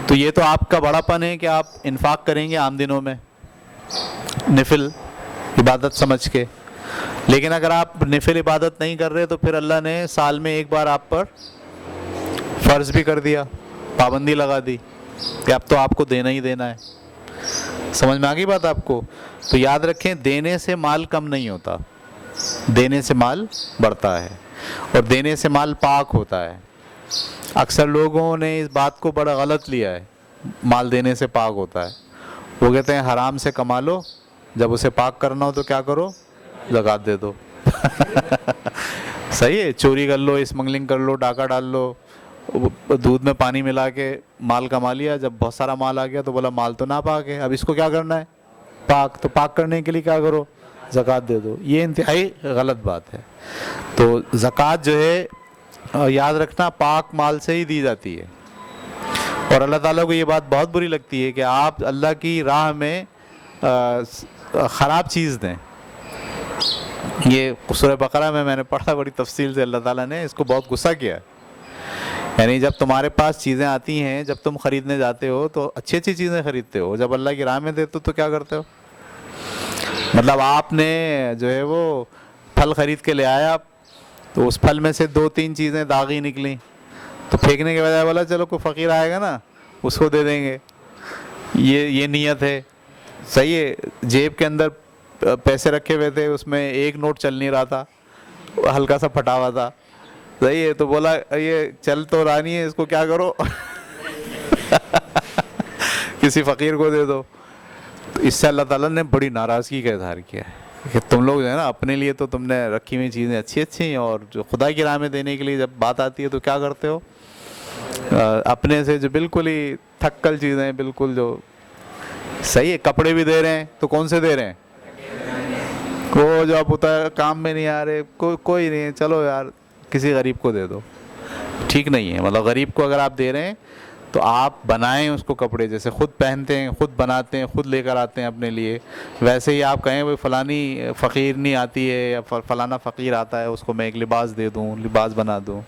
تو یہ تو آپ کا بڑا پن ہے کہ آپ انفاق کریں گے عام دنوں میں نفل عبادت سمجھ کے. لیکن اگر آپ نفل عبادت نہیں کر رہے تو پھر اللہ نے سال میں ایک بار آپ پر فرض بھی کر دیا، پابندی لگا دی کہ اب تو آپ کو دینا ہی دینا ہے. سمجھ میں آ گئی بات آپ کو؟ تو یاد رکھیں دینے سے مال کم نہیں ہوتا، دینے سے مال بڑھتا ہے، اور دینے سے مال پاک ہوتا ہے. اکثر لوگوں نے اس بات کو بڑا غلط لیا ہے، مال دینے سے پاک ہوتا ہے. وہ کہتے ہیں حرام سے کما لو جب اسے پاک کرنا ہو تو کیا کرو؟ زکوٰۃ دے دو. صحیح ہے. چوری کر لو, اسمگلنگ کر لو, ڈاکہ ڈال لو, دودھ میں پانی ملا کے مال کما لیا, جب بہت سارا مال آ گیا تو بولا مال تو ناپاک ہے, اب اس کو کیا کرنا ہے؟ پاک. تو پاک کرنے کے لیے کیا کرو؟ زکوٰۃ دے دو. یہ انتہائی غلط بات ہے. تو زکوٰۃ جو ہے یاد رکھنا پاک مال سے ہی دی جاتی ہے. اور اللہ تعالیٰ کو یہ بات بہت بری لگتی ہے کہ آپ اللہ کی راہ میں خراب چیز دیں. یہ سورہ بقرہ میں نے پڑھا بڑی تفصیل سے, اللہ تعالیٰ نے اس کو بہت غصہ کیا. یعنی جب تمہارے پاس چیزیں آتی ہیں, جب تم خریدنے جاتے ہو تو اچھی اچھی چیزیں خریدتے ہو, جب اللہ کی راہ میں دیتے ہو تو کیا کرتے ہو؟ مطلب آپ نے جو ہے وہ پھل خرید کے لے آیا, تو اس پھل میں سے 2-3 چیزیں داغی نکلیں, تو پھینکنے کے بجائے بولا چلو کوئی فقیر آئے گا نا اس کو دے دیں گے. یہ نیت ہے. صحیح ہے. جیب کے اندر پیسے رکھے ہوئے تھے, اس میں ایک نوٹ چل نہیں رہا تھا, ہلکا سا پھٹا ہوا تھا. صحیح ہے. تو بولا یہ چل تو رہا نہیں ہے, اس کو کیا کرو؟ کسی فقیر کو دے دو. تو اس سے اللہ تعالیٰ نے بڑی ناراضگی کا اظہار کیا ہے کہ تم لوگ جو ہے نا اپنے لیے تو تم نے رکھی ہوئی چیزیں اچھی ہیں, اور جو خدا کی راہ میں دینے کے لیے جب بات آتی ہے تو کیا کرتے ہو؟ اپنے سے جو بالکل ہی تھکل چیزیں, بالکل جو صحیح ہے. کپڑے بھی دے رہے ہیں تو کون سے دے رہے ہیں؟ وہ جو اب ہوتا ہے کام میں نہیں آ رہے, کوئی نہیں, چلو یار کسی غریب کو دے دو. ٹھیک نہیں ہے. مطلب غریب کو اگر آپ دے رہے ہیں تو آپ بنائیں اس کو کپڑے, جیسے خود پہنتے ہیں, خود بناتے ہیں, خود لے کر آتے ہیں اپنے لیے, ویسے ہی آپ کہیں وہ فلانی فقیر نہیں آتی ہے یا فلانا فقیر آتا ہے, اس کو میں ایک لباس دے دوں, لباس بنا دوں.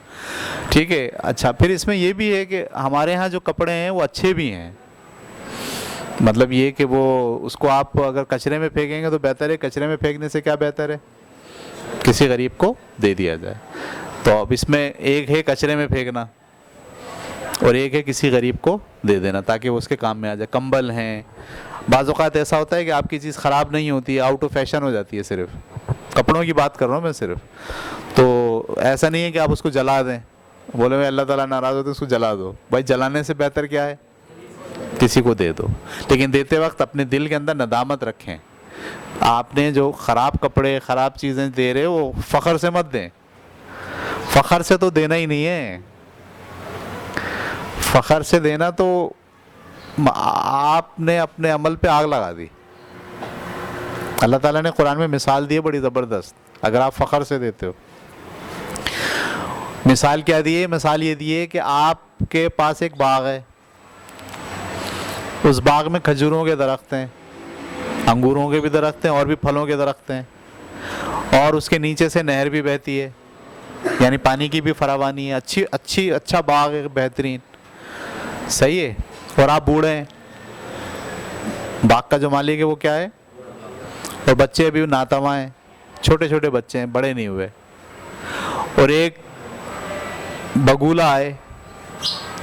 ٹھیک ہے. اچھا, پھر اس میں یہ بھی ہے کہ ہمارے ہاں جو کپڑے ہیں وہ اچھے بھی ہیں. مطلب یہ کہ وہ اس کو آپ اگر کچرے میں پھینکیں گے تو بہتر ہے. کچرے میں پھینکنے سے کیا بہتر ہے؟ کسی غریب کو دے دیا جائے. تو اب اس میں ایک ہے کچرے میں پھینکنا, اور ایک ہے کسی غریب کو دے دینا تاکہ وہ اس کے کام میں آ جائے. کمبل ہیں, بعض اوقات ایسا ہوتا ہے کہ آپ کی چیز خراب نہیں ہوتی, آؤٹ آف فیشن ہو جاتی ہے. صرف کپڑوں کی بات کر رہا ہوں میں صرف. تو ایسا نہیں ہے کہ آپ اس کو جلا دیں, بولے میں اللہ تعالیٰ ناراض ہوتے اس کو جلا دو. بھائی جلانے سے بہتر کیا ہے؟ کسی کو دے دو. لیکن دیتے وقت اپنے دل کے اندر ندامت رکھیں. آپ نے جو خراب کپڑے, خراب چیزیں دے رہے وہ فخر سے مت دیں. فخر سے تو دینا ہی نہیں ہے. فخر سے دینا تو آپ نے اپنے عمل پہ آگ لگا دی. اللہ تعالیٰ نے قرآن میں مثال دی ہے بڑی زبردست, اگر آپ فخر سے دیتے ہو. مثال کیا دی ہے؟ مثال یہ دی ہے کہ آپ کے پاس ایک باغ ہے, اس باغ میں کھجوروں کے درخت ہیں, انگوروں کے بھی درخت ہیں, اور بھی پھلوں کے درخت ہیں, اور اس کے نیچے سے نہر بھی بہتی ہے, یعنی پانی کی بھی فراوانی ہے. اچھا باغ ہے, بہترین. صحیح ہے. اور آپ بوڑھے ہیں, باغ کا جو مالک ہے وہ کیا ہے, اور بچے ابھی ناتواں ہیں, چھوٹے چھوٹے بچے ہیں, بڑے نہیں ہوئے. اور ایک بگولا آئے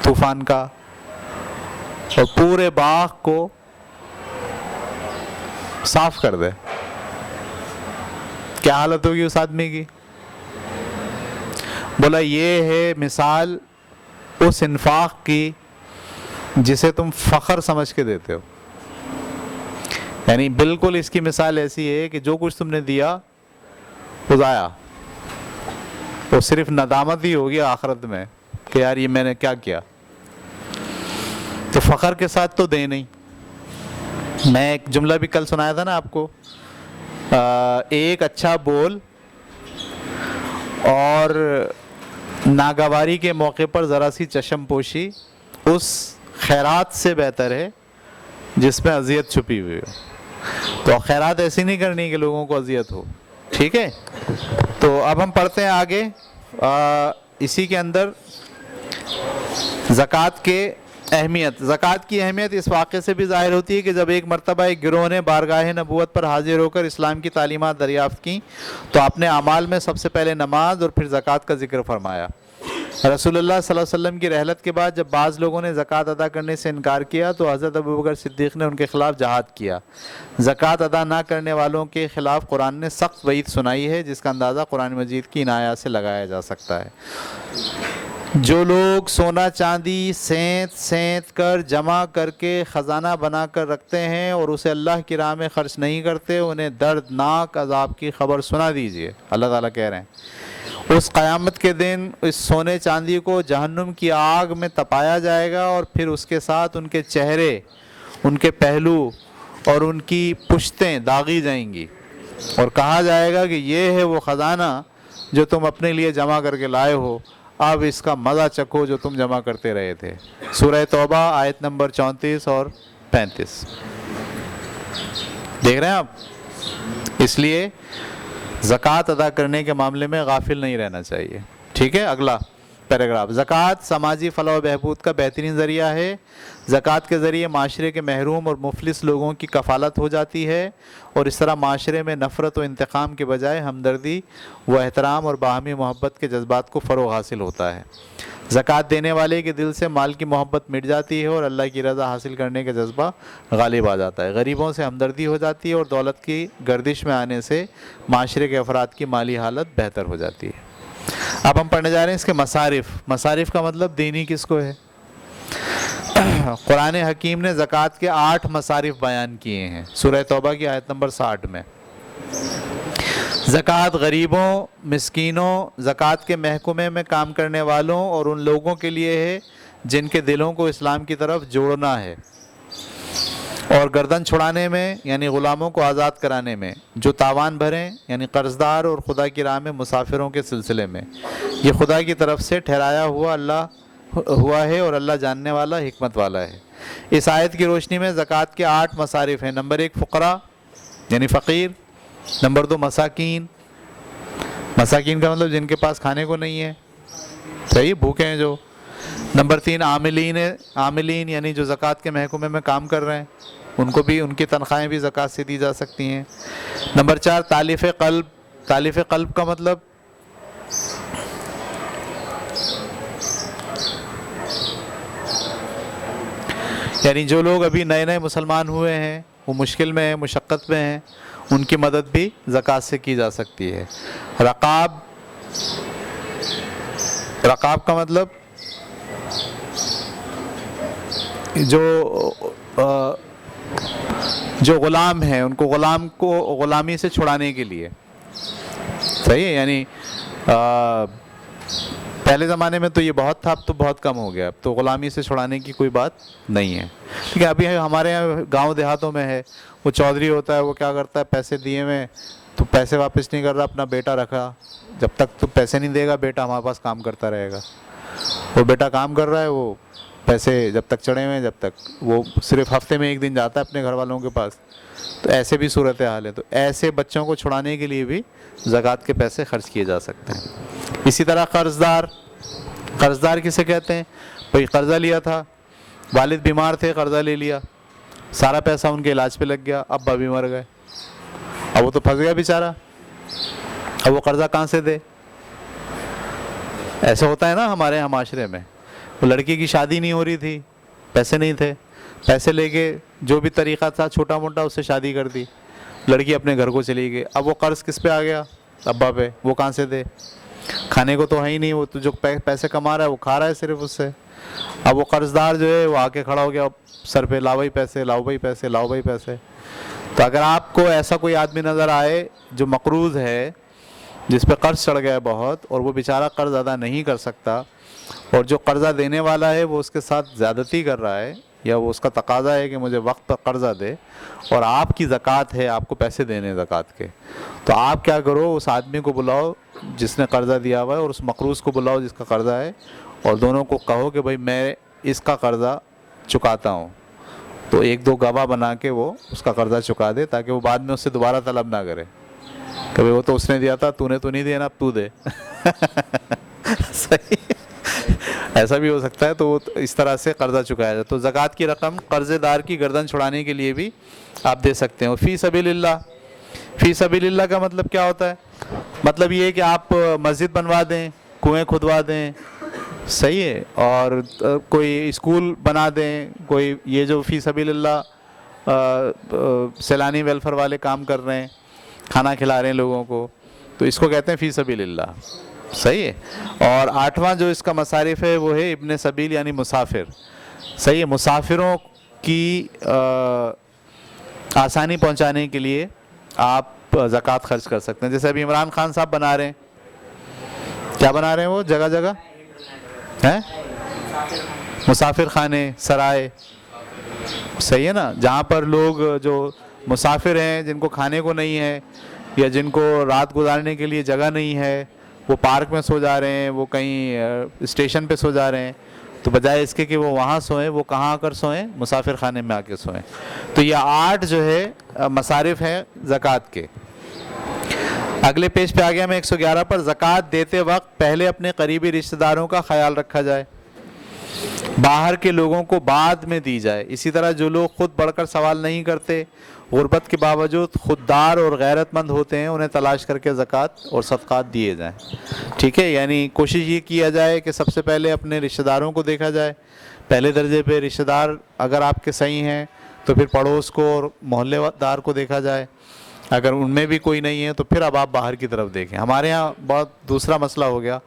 طوفان کا, اور پورے باغ کو صاف کر دے. کیا حالت ہوگی اس آدمی کی؟ بولا یہ ہے مثال اس انفاق کی جسے تم فخر سمجھ کے دیتے ہو. یعنی بالکل اس کی مثال ایسی ہے کہ جو کچھ تم نے دیا وہ ضائع, وہ صرف ندامت ہی ہوگی آخرت میں کہ یار یہ میں نے کیا کیا. تو فخر کے ساتھ تو دے نہیں. میں ایک جملہ بھی کل سنایا تھا نا آپ کو, ایک اچھا بول اور ناگواری کے موقع پر ذرا سی چشم پوشی اس خیرات سے بہتر ہے جس میں اذیت چھپی ہوئی ہو. تو خیرات ایسی نہیں کرنی کہ لوگوں کو اذیت ہو. ٹھیک ہے. تو اب ہم پڑھتے ہیں آگے. اسی کے اندر زکوٰۃ کے اہمیت. زکوٰۃ کی اہمیت اس واقعے سے بھی ظاہر ہوتی ہے کہ جب ایک مرتبہ ایک گروہ نے بارگاہ نبوت پر حاضر ہو کر اسلام کی تعلیمات دریافت کیں تو آپ نے اعمال میں سب سے پہلے نماز اور پھر زکوٰۃ کا ذکر فرمایا. رسول اللہ صلی اللہ علیہ وسلم کی رحلت کے بعد جب بعض لوگوں نے زکوٰۃ ادا کرنے سے انکار کیا تو حضرت ابوبکر صدیق نے ان کے خلاف جہاد کیا. زکوٰۃ ادا نہ کرنے والوں کے خلاف قرآن نے سخت وعید سنائی ہے جس کا اندازہ قرآن مجید کی ان آیات سے لگایا جا سکتا ہے. جو لوگ سونا چاندی سینت کر جمع کر کے خزانہ بنا کر رکھتے ہیں اور اسے اللہ کی راہ میں خرچ نہیں کرتے، انہیں دردناک عذاب کی خبر سنا دیجیے۔ اللہ تعالیٰ کہہ رہے ہیں اس قیامت کے دن اس سونے چاندی کو جہنم کی آگ میں تپایا جائے گا، اور پھر اس کے ساتھ ان کے چہرے، ان کے پہلو اور ان کی پشتیں داغی جائیں گی، اور کہا جائے گا کہ یہ ہے وہ خزانہ جو تم اپنے لیے جمع کر کے لائے ہو، اب اس کا مزہ چکھو جو تم جمع کرتے رہے تھے۔ سورہ توبہ آیت نمبر 34 اور 35 دیکھ رہے ہیں آپ۔ اس لیے زکوٰۃ ادا کرنے کے معاملے میں غافل نہیں رہنا چاہیے۔ ٹھیک ہے، اگلا پیراگراف۔ زکوٰۃ سماجی فلاح و بہبود کا بہترین ذریعہ ہے۔ زکوٰۃ کے ذریعے معاشرے کے محروم اور مفلس لوگوں کی کفالت ہو جاتی ہے، اور اس طرح معاشرے میں نفرت و انتقام کے بجائے ہمدردی و احترام اور باہمی محبت کے جذبات کو فروغ حاصل ہوتا ہے۔ زکوٰۃ دینے والے کے دل سے مال کی محبت مٹ جاتی ہے اور اللہ کی رضا حاصل کرنے کا جذبہ غالب آ جاتا ہے۔ غریبوں سے ہمدردی ہو جاتی ہے، اور دولت کی گردش میں آنے سے معاشرے کے افراد کی مالی حالت بہتر ہو جاتی ہے۔ اب ہم پڑھنے جا رہے ہیں اس کے مصارف۔ مصارف کا مطلب دینی کس کو ہے؟ قرآن حکیم نے زکوٰۃ کے 8 مصارف بیان کیے ہیں سورہ توبہ کی آیت نمبر 60 میں۔ زکوٰۃ غریبوں، مسکینوں، زکوٰۃ کے محکمے میں کام کرنے والوں اور ان لوگوں کے لیے ہے جن کے دلوں کو اسلام کی طرف جوڑنا ہے، اور گردن چھڑانے میں یعنی غلاموں کو آزاد کرانے میں، جو تاوان بھریں یعنی قرض دار اور خدا کی راہ میں مسافروں کے سلسلے میں۔ یہ خدا کی طرف سے ٹھہرایا ہوا ہے، اور اللہ جاننے والا، حکمت والا ہے۔ اس آیت کی روشنی میں زکوٰۃ کے 8 مصارف ہیں۔ نمبر 1 فقراء یعنی فقیر، نمبر 2 مساکین، مساکین کا مطلب جن کے پاس کھانے کو نہیں ہے، صحیح، بھوکے ہیں جو۔ نمبر 3 عاملین یعنی جو زکوٰۃ کے محکمے میں کام کر رہے ہیں، ان کو بھی، ان کی تنخواہیں بھی زکوٰۃ سے دی جا سکتی ہیں۔ نمبر 4 تالیف قلب۔ تالیف قلب کا مطلب یعنی جو لوگ ابھی نئے نئے مسلمان ہوئے ہیں، وہ مشکل میں ہیں، مشقت میں ہیں، ان کی مدد بھی زکوٰۃ سے کی جا سکتی ہے۔ رقاب کا مطلب جو غلام ہیں، ان کو غلام کو غلامی سے چھڑانے کے لیے، صحیح ہے، یعنی پہلے زمانے میں تو یہ بہت تھا، اب تو بہت کم ہو گیا، اب تو غلامی سے چھڑانے کی کوئی بات نہیں ہے۔ ٹھیک ہے، ابھی ہمارے یہاں گاؤں دیہاتوں میں ہے، وہ چودھری ہوتا ہے، وہ کیا کرتا ہے، پیسے دیے میں تو پیسے واپس نہیں کر رہا، اپنا بیٹا رکھا، جب تک تو پیسے نہیں دے گا بیٹا ہمارے پاس کام کرتا رہے گا۔ وہ بیٹا کام کر رہا ہے، وہ پیسے جب تک چڑھے ہوئے ہیں، جب تک وہ صرف ہفتے میں 1 دن جاتا ہے اپنے گھر والوں کے پاس، تو ایسے بھی صورتحال ہے۔ تو ایسے بچوں کو چھڑانے کے لیے بھی زکوٰۃ کے پیسے خرچ کیے جا سکتے ہیں۔ اسی طرح قرض دار کسے کہتے ہیں؟ بھئی قرضہ لیا تھا، والد بیمار تھے، قرضہ لے لیا، سارا پیسہ ان کے علاج پہ لگ گیا، ابا بھی مر گئے، اب وہ تو پھنس گیا بیچارہ، اب وہ قرضہ کہاں سے دے؟ ایسا ہوتا ہے نا ہمارے یہاں معاشرے میں۔ وہ لڑکی کی شادی نہیں ہو رہی تھی، پیسے نہیں تھے، پیسے لے کے جو بھی طریقہ تھا چھوٹا موٹا اس سے شادی کر دی، لڑکی اپنے گھر کو چلی گئی، اب وہ قرض کس پہ آ گیا؟ ابا پہ، وہ کہاں سے دے؟ کھانے کو تو ہے ہی نہیں، وہ تو جو پیسے کما رہا ہے وہ کھا رہا ہے صرف اس سے۔ اب وہ قرض دار جو ہے وہ آ کے کھڑا ہو گیا سر پہ، لاؤ بھائی پیسے، لاؤ بھائی پیسے، لاؤ بھائی پیسے۔ تو اگر آپ کو ایسا کوئی آدمی نظر آئے جو مقروض ہے، جس پہ قرض چڑھ گیا ہے بہت، اور وہ بیچارہ قرض ادا نہیں کر سکتا، اور جو قرضہ دینے والا ہے وہ اس کے ساتھ زیادتی کر رہا ہے، یا وہ اس کا تقاضا ہے کہ مجھے وقت پر قرضہ دے، اور آپ کی زکوٰۃ ہے، آپ کو پیسے دینے زکوٰۃ کے، تو آپ کیا کرو، اس آدمی کو بلاؤ جس نے قرضہ دیا ہوا ہے، اور اس مقروض کو بلاؤ جس کا قرضہ ہے، اور دونوں کو کہو کہ بھائی میں اس کا قرضہ چکاتا ہوں، تو 1-2 گواہ بنا کے وہ اس کا قرضہ چکا دے، تاکہ وہ بعد میں اس سے دوبارہ طلب نہ کرے کہ وہ تو اس نے دیا تھا، تو نے تو نہیں دیا نا، اب تو دے۔ صحیح، ایسا بھی ہو سکتا ہے، تو وہ اس طرح سے قرضہ چکایا جائے۔ تو زکوٰۃ کی رقم قرض دار کی گردن چھڑانے کے لیے بھی آپ دے سکتے ہیں۔ فی سبیل اللہ، فی سبیل اللہ کا مطلب کیا ہوتا ہے؟ مطلب یہ ہے کہ آپ مسجد بنوا دیں، کنویں کھدوا دیں، صحیح ہے، اور کوئی اسکول بنا دیں، کوئی یہ جو فی سبیل اللہ سیلانی ویلفیئر والے کام کر رہے ہیں، کھانا کھلا رہے ہیں لوگوں کو، تو اس کو کہتے ہیں فی سبیل اللہ۔ صحیح ہے. اور 8واں جو اس کا مصارف ہے وہ ہے ابن سبیل یعنی مسافر. صحیح ہے. مسافروں کی آسانی پہنچانے کے لیے آپ زکوٰۃ خرچ کر سکتے ہیں. جیسے ابھی عمران خان صاحب بنا رہے ہیں, کیا بنا رہے ہیں وہ جگہ جگہ ہیں مسافر خانے, سرائے. صحیح ہے نا, جہاں پر لوگ جو مسافر ہیں, جن کو کھانے کو نہیں ہے یا جن کو رات گزارنے کے لیے جگہ نہیں ہے, وہ پارک میں سو جا رہے ہیں, وہ کہیں اسٹیشن پہ سو جا رہے ہیں, تو بجائے اس کے کہ وہ وہاں سوئیں, وہ کہاں آ کر سوئیں, مسافر خانے میں آ کے سوئیں. تو یہ 8 جو ہے مصارف ہیں زکوٰۃ کے. اگلے پیج پہ آ گیا میں 111 پر. زکوٰۃ دیتے وقت پہلے اپنے قریبی رشتہ داروں کا خیال رکھا جائے, باہر کے لوگوں کو بعد میں دی جائے. اسی طرح جو لوگ خود بڑھ کر سوال نہیں کرتے, غربت کے باوجود خوددار اور غیرت مند ہوتے ہیں, انہیں تلاش کر کے زکوٰۃ اور صدقات دیے جائیں. ٹھیک ہے, یعنی کوشش یہ کیا جائے کہ سب سے پہلے اپنے رشتہ داروں کو دیکھا جائے. پہلے درجے پہ رشتہ دار اگر آپ کے صحیح ہیں تو پھر پڑوس کو اور محلے دار کو دیکھا جائے. اگر ان میں بھی کوئی نہیں ہے تو پھر اب آپ باہر کی طرف دیکھیں. ہمارے ہاں بہت دوسرا مسئلہ ہو گیا,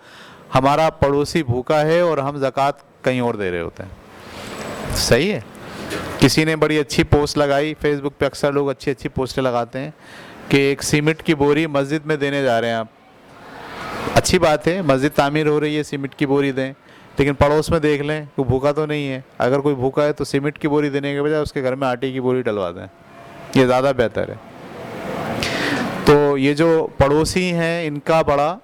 ہمارا پڑوسی بھوکا ہے اور ہم زکوٰۃ کہیں اور دے رہے ہوتے ہیں. صحیح ہے. کسی نے بڑی اچھی پوسٹ لگائی فیس بک پہ, اکثر لوگ اچھی اچھی پوسٹیں لگاتے ہیں کہ ایک سیمنٹ کی بوری مسجد میں دینے جا رہے ہیں آپ. اچھی بات ہے, مسجد تعمیر ہو رہی ہے, سیمنٹ کی بوری دیں, لیکن پڑوس میں دیکھ لیں کوئی بھوکا تو نہیں ہے. اگر کوئی بھوکا ہے تو سیمنٹ کی بوری دینے کے بجائے اس کے گھر میں آٹے کی بوری ڈلوا دیں, یہ زیادہ بہتر ہے. تو یہ جو پڑوسی ہیں ان کا بڑا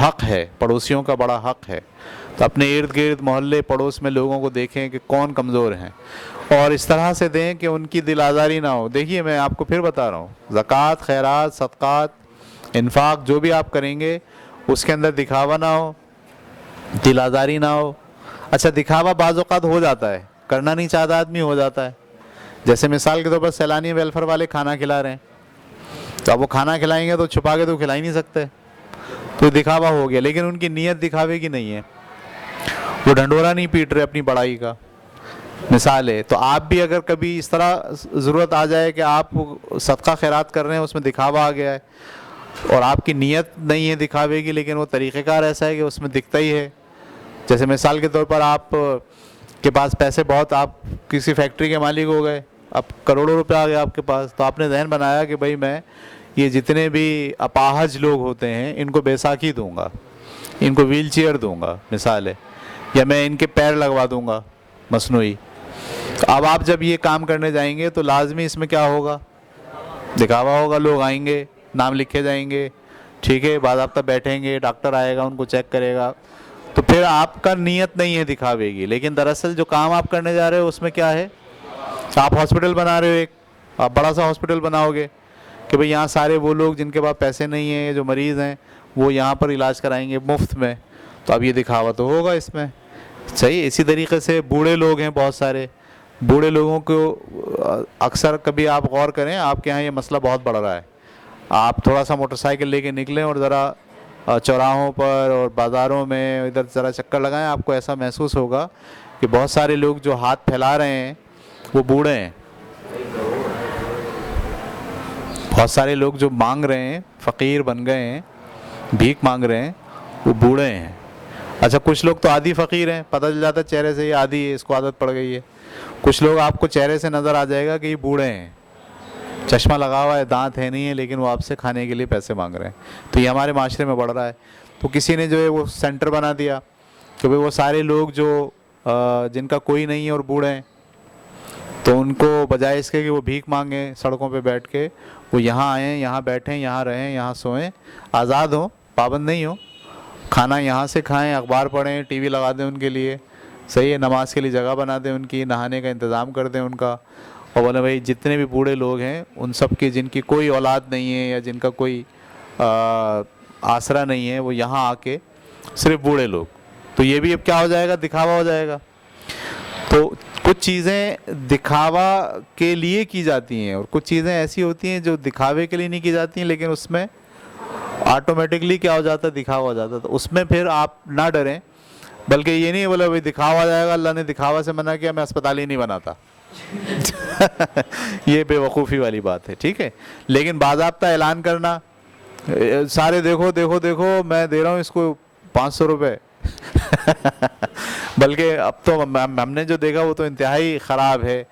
حق ہے, پڑوسیوں کا بڑا حق ہے. تو اپنے ارد گرد محلے پڑوس میں لوگوں کو دیکھیں کہ کون کمزور ہیں, اور اس طرح سے دیں کہ ان کی دل آزاری نہ ہو. دیکھیے میں آپ کو پھر بتا رہا ہوں, زکوٰۃ, خیرات, صدقات, انفاق جو بھی آپ کریں گے اس کے اندر دکھاوا نہ ہو, دل آزاری نہ ہو. اچھا دکھاوا بعض اوقات ہو جاتا ہے, کرنا نہیں چاہتا آدمی, ہو جاتا ہے. جیسے مثال کے طور پر سیلانی ویلفیئر والے کھانا کھلا رہے ہیں, تو اب وہ کھانا کھلائیں گے تو چھپا کے تو کھلا ہی نہیں سکتے, تو دکھاوا ہو گیا. لیکن ان کی نیت دکھاوے کی نہیں ہے, وہ ڈھنڈورا نہیں پیٹ رہے اپنی بڑائی کا, مثال ہے. تو آپ بھی اگر کبھی اس طرح ضرورت آ جائے کہ آپ صدقہ خیرات کر رہے ہیں, اس میں دکھاوا آ گیا ہے اور آپ کی نیت نہیں ہے دکھاوے کی, لیکن وہ طریقہ کار ایسا ہے کہ اس میں دکھتا ہی ہے. جیسے مثال کے طور پر آپ کے پاس پیسے بہت, آپ کسی فیکٹری کے مالک ہو گئے, اب کروڑوں روپے آ گئے آپ کے پاس, تو آپ نے ذہن بنایا کہ بھائی میں یہ جتنے بھی اپاہج لوگ ہوتے ہیں ان کو بیساکھی دوں گا, ان کو ویل چیئر دوں گا, مثال ہے, یا میں ان کے پیر لگوا دوں گا مصنوعی. تو اب آپ جب یہ کام کرنے جائیں گے تو لازمی اس میں کیا ہوگا, دکھاوا ہوگا. لوگ آئیں گے, نام لکھے جائیں گے, ٹھیک ہے, باضابطہ بیٹھیں گے, ڈاکٹر آئے گا ان کو چیک کرے گا. تو پھر آپ کا نیت نہیں ہے دکھاوے گی, لیکن دراصل جو کام آپ کرنے جا رہے ہو اس میں کیا ہے, آپ ہاسپٹل بنا رہے ہو, ایک آپ بڑا سا ہاسپٹل بناؤ گے کہ بھئی یہاں سارے وہ لوگ جن کے پاس پیسے نہیں ہیں, جو مریض ہیں, وہ یہاں پر علاج کرائیں گے مفت میں. تو اب یہ دکھاوا تو ہوگا اس میں. صحیح. اسی طریقے سے بوڑھے لوگ ہیں بہت سارے, بوڑھے لوگوں کو اکثر کبھی آپ غور کریں, آپ کے یہاں یہ مسئلہ بہت بڑھ رہا ہے. آپ تھوڑا سا موٹر سائیکل لے کے نکلیں اور ذرا چوراہوں پر اور بازاروں میں ادھر ذرا چکر لگائیں, آپ کو ایسا محسوس ہوگا کہ بہت سارے لوگ جو ہاتھ پھیلا رہے ہیں وہ بوڑھے ہیں. بہت سارے لوگ جو مانگ رہے ہیں, فقیر بن گئے ہیں, بھیک مانگ رہے ہیں, وہ بوڑھے ہیں. اچھا کچھ لوگ تو عادی فقیر ہیں, پتہ چل جاتا ہے چہرے سے یہ عادی ہے, اس کو عادت پڑ گئی ہے. کچھ لوگ آپ کو چہرے سے نظر آ جائے گا کہ یہ بوڑھے ہیں, چشمہ لگا ہوا ہے, دانت ہے نہیں ہے, لیکن وہ آپ سے کھانے کے لیے پیسے مانگ رہے ہیں. تو یہ ہمارے معاشرے میں بڑھ رہا ہے. تو کسی نے جو ہے وہ سینٹر بنا دیا کہ بھئی وہ سارے لوگ جو جن کا کوئی نہیں ہے اور بوڑھے ہیں, تو ان کو بجائے اس کے کہ وہ بھیک مانگیں سڑکوں پہ بیٹھ کے, وہ یہاں آئیں, یہاں بیٹھیں, یہاں رہیں, یہاں سوئیں, آزاد ہوں, پابند نہیں ہوں, کھانا یہاں سے کھائیں, اخبار پڑھیں, ٹی وی لگا دیں ان کے لیے. صحیح ہے. نماز کے لیے جگہ بنا دیں ان کی, نہانے کا انتظام کر دیں ان کا, اور بولے بھائی جتنے بھی بوڑھے لوگ ہیں ان سب کی جن کی کوئی اولاد نہیں ہے یا جن کا کوئی آسرا نہیں ہے, وہ یہاں آ کے, صرف بوڑھے لوگ. تو یہ بھی اب کیا ہو جائے گا, دکھاوا ہو جائے گا. تو کچھ چیزیں دکھاوا کے لیے کی جاتی ہیں اور کچھ چیزیں ایسی ہوتی ہیں جو دکھاوے کے لیے نہیں کی جاتی ہیں, لیکن اس میں آٹومیٹکلی کیا ہو جاتا ہے, دکھاوا ہو جاتا ہے. تو اس میں پھر آپ نہ ڈریں, بلکہ یہ نہیں بولا بھائی دکھاوا آ جائے گا, اللہ نے دکھاوا سے منع کیا, میں اسپتال ہی نہیں بناتا. یہ بے وقوفی والی بات ہے. ٹھیک ہے. لیکن باضابطہ اعلان کرنا سارے دیکھو دیکھو دیکھو میں دے رہا ہوں اس کو 500 روپے بلکہ اب تو ہم نے جو دیکھا وہ تو انتہائی خراب ہے.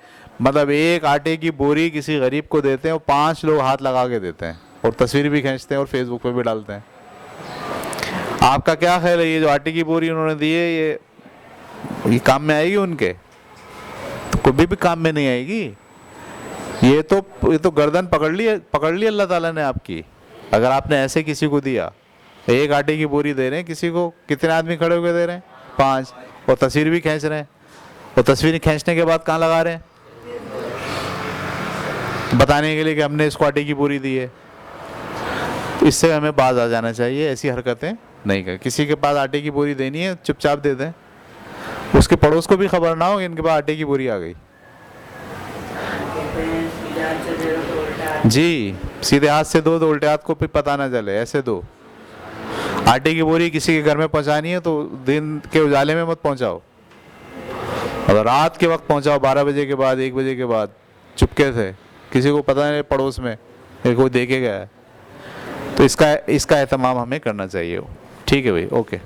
مطلب ایک آٹے کی بوری کسی غریب کو دیتے ہیں اور 5 لوگ ہاتھ لگا کے دیتے ہیں اور تصویر بھی کھینچتے ہیں اور فیس بک پہ بھی ڈالتے ہیں. آپ کا کیا خیال ہے یہ جو آٹے کی بوری انہوں نے دی ہے یہ کام میں آئے گی ان کے؟ تو کبھی بھی کام میں نہیں آئے گی. یہ تو گردن پکڑ لی اللہ تعالیٰ نے آپ کی. اگر آپ نے ایسے کسی کو دیا, ایک آٹے کی بوری دے رہے ہیں کسی کو, کتنے آدمی کھڑے ہو کے دے رہے ہیں؟ 5, اور تصویر بھی کھینچ رہے ہیں, اور تصویر کھینچنے کے بعد کہاں لگا رہے ہیں؟ بتانے کے لیے کہ ہم نے اس کو آٹے کی بوری دی ہے. اس سے ہمیں باز آ جانا چاہیے, ایسی حرکتیں نہیں کریں. کسی کے پاس آٹے کی بوری دینی ہے چپ چاپ دے دیں, اس کے پڑوس کو بھی خبر نہ ہو کہ ان کے پاس آٹے کی بوری آ گئی. جی, سیدھے ہاتھ سے دو تو الٹے ہاتھ کو بھی پتہ نہ چلے, ایسے دو. آٹے کی بوری کسی کے گھر میں پہنچانی ہے تو دن کے اجالے میں مت پہنچاؤ, اگر رات کے وقت پہنچاؤ 12 بجے کے بعد 1 بجے کے بعد چپکے سے, کسی کو پتہ نہیں پڑوس میں کوئی دیکھے گیا ہے. تو اس کا اہتمام ہمیں کرنا چاہیے. ٹھیک ہے بھائی, اوکے.